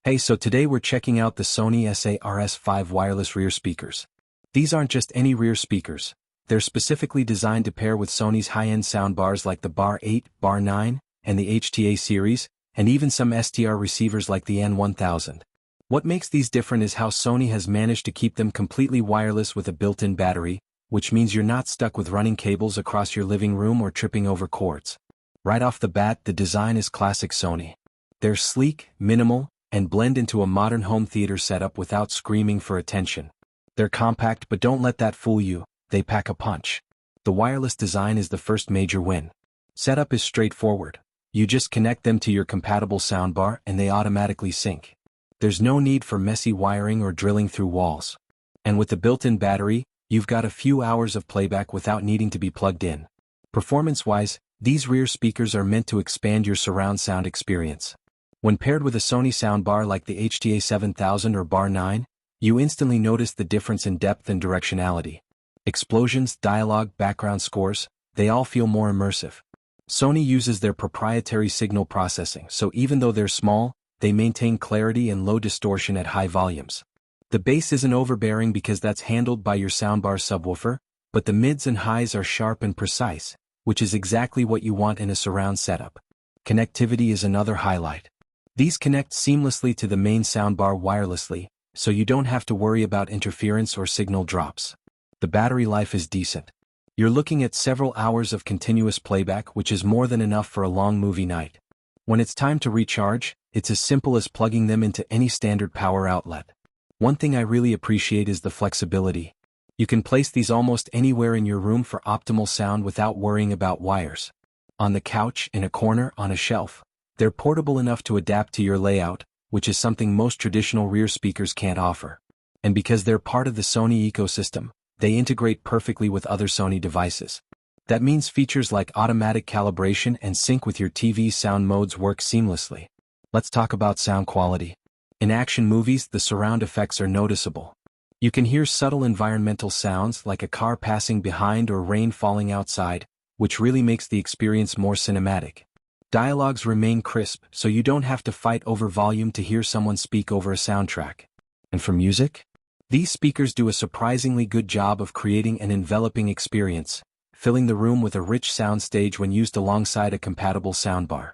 Hey, so today we're checking out the Sony SA-RS5 wireless rear speakers. These aren't just any rear speakers. They're specifically designed to pair with Sony's high-end soundbars like the Bar 8, Bar 9, and the HTA series, and even some STR receivers like the N1000. What makes these different is how Sony has managed to keep them completely wireless with a built-in battery, which means you're not stuck with running cables across your living room or tripping over cords. Right off the bat, the design is classic Sony. They're sleek, minimal, and blend into a modern home theater setup without screaming for attention. They're compact, but don't let that fool you, they pack a punch. The wireless design is the first major win. Setup is straightforward. You just connect them to your compatible soundbar and they automatically sync. There's no need for messy wiring or drilling through walls. And with the built-in battery, you've got a few hours of playback without needing to be plugged in. Performance-wise, these rear speakers are meant to expand your surround sound experience. When paired with a Sony soundbar like the HTA 7000 or Bar 9, you instantly notice the difference in depth and directionality. Explosions, dialogue, background scores, they all feel more immersive. Sony uses their proprietary signal processing, so even though they're small, they maintain clarity and low distortion at high volumes. The bass isn't overbearing because that's handled by your soundbar subwoofer, but the mids and highs are sharp and precise, which is exactly what you want in a surround setup. Connectivity is another highlight. These connect seamlessly to the main soundbar wirelessly, so you don't have to worry about interference or signal drops. The battery life is decent. You're looking at several hours of continuous playback, which is more than enough for a long movie night. When it's time to recharge, it's as simple as plugging them into any standard power outlet. One thing I really appreciate is the flexibility. You can place these almost anywhere in your room for optimal sound without worrying about wires. On the couch, in a corner, on a shelf. They're portable enough to adapt to your layout, which is something most traditional rear speakers can't offer. And because they're part of the Sony ecosystem, they integrate perfectly with other Sony devices. That means features like automatic calibration and sync with your TV's sound modes work seamlessly. Let's talk about sound quality. In action movies, the surround effects are noticeable. You can hear subtle environmental sounds like a car passing behind or rain falling outside, which really makes the experience more cinematic. Dialogues remain crisp, so you don't have to fight over volume to hear someone speak over a soundtrack. And for music? These speakers do a surprisingly good job of creating an enveloping experience, filling the room with a rich soundstage when used alongside a compatible soundbar.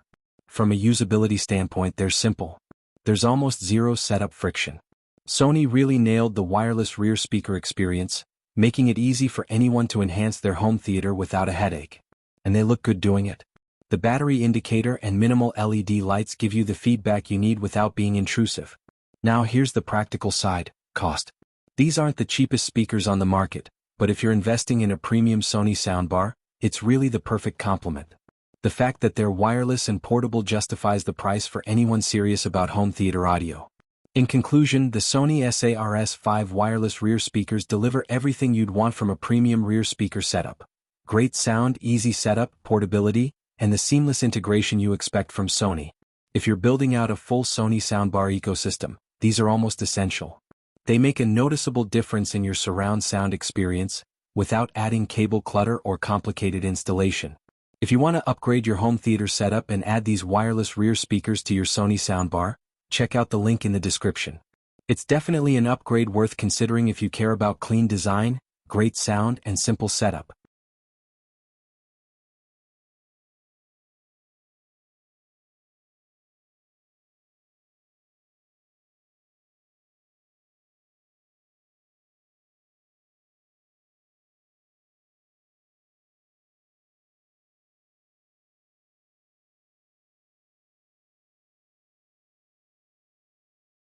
From a usability standpoint, they're simple. There's almost zero setup friction. Sony really nailed the wireless rear speaker experience, making it easy for anyone to enhance their home theater without a headache. And they look good doing it. The battery indicator and minimal LED lights give you the feedback you need without being intrusive. Now here's the practical side, cost. These aren't the cheapest speakers on the market, but if you're investing in a premium Sony soundbar, it's really the perfect complement. The fact that they're wireless and portable justifies the price for anyone serious about home theater audio. In conclusion, the Sony SA-RS5 wireless rear speakers deliver everything you'd want from a premium rear speaker setup. Great sound, easy setup, portability, and the seamless integration you expect from Sony. If you're building out a full Sony soundbar ecosystem, these are almost essential. They make a noticeable difference in your surround sound experience, without adding cable clutter or complicated installation. If you want to upgrade your home theater setup and add these wireless rear speakers to your Sony soundbar, check out the link in the description. It's definitely an upgrade worth considering if you care about clean design, great sound, and simple setup.